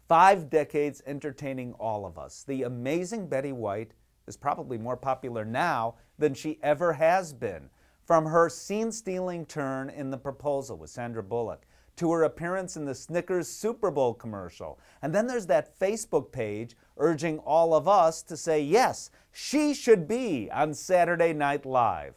5 decades entertaining all of us. The amazing Betty White is probably more popular now than she ever has been. From her scene-stealing turn in The Proposal with Sandra Bullock, to her appearance in the Snickers Super Bowl commercial. And then there's that Facebook page urging all of us to say, yes, she should be on Saturday Night Live.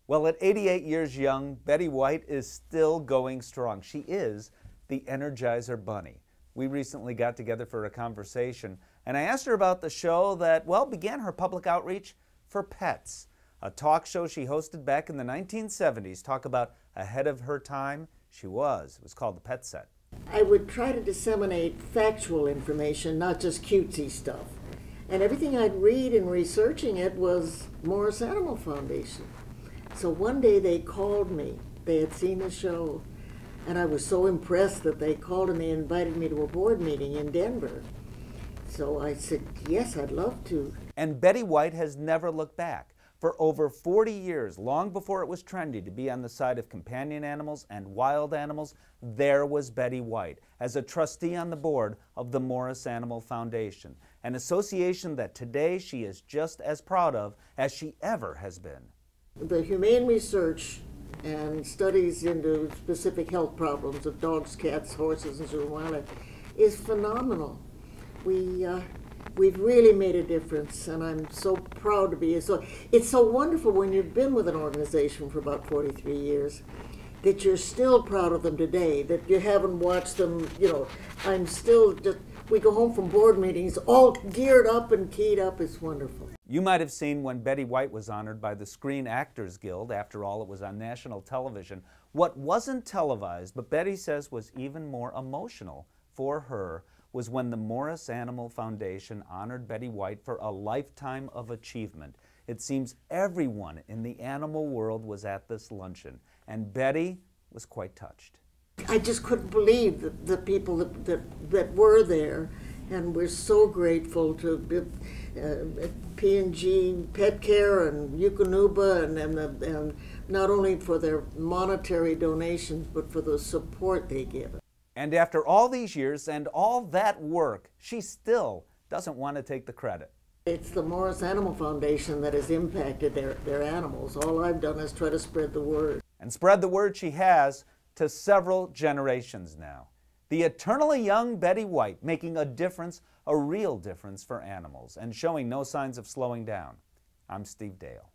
Well, at 88 years young, Betty White is still going strong. She is the Energizer Bunny. We recently got together for a conversation, and I asked her about the show that, well, began her public outreach for pets. A talk show she hosted back in the 1970s. Talk about ahead of her time. She was. It was called The Pet Set. I would try to disseminate factual information, not just cutesy stuff. And everything I'd read in researching it was Morris Animal Foundation. So one day they called me. They had seen the show. And I was so impressed that they called and they invited me to a board meeting in Denver. So I said, yes, I'd love to. And Betty White has never looked back. For over 40 years, long before it was trendy to be on the side of companion animals and wild animals, there was Betty White as a trustee on the board of the Morris Animal Foundation, an association that today she is just as proud of as she ever has been. The humane research and studies into specific health problems of dogs, cats, horses, and zoo and wildlife is phenomenal. We've really made a difference, and I'm so proud to be here. So it's so wonderful when you've been with an organization for about 43 years that you're still proud of them today, that you haven't watched them, I'm still just, we go home from board meetings all geared up and keyed up. It's wonderful. You might have seen when Betty White was honored by the Screen Actors Guild. After all, it was on national television. What wasn't televised, but Betty says was even more emotional for her, was when the Morris Animal Foundation honored Betty White for a lifetime of achievement. It seems everyone in the animal world was at this luncheon, and Betty was quite touched. I just couldn't believe the people that were there, and we're so grateful to P&G Pet Care and Eukanuba, and not only for their monetary donations, but for the support they give. And after all these years and all that work, she still doesn't want to take the credit. It's the Morris Animal Foundation that has impacted their animals. All I've done is try to spread the word. And spread the word she has to several generations now. The eternally young Betty White making a difference, a real difference for animals, and showing no signs of slowing down. I'm Steve Dale.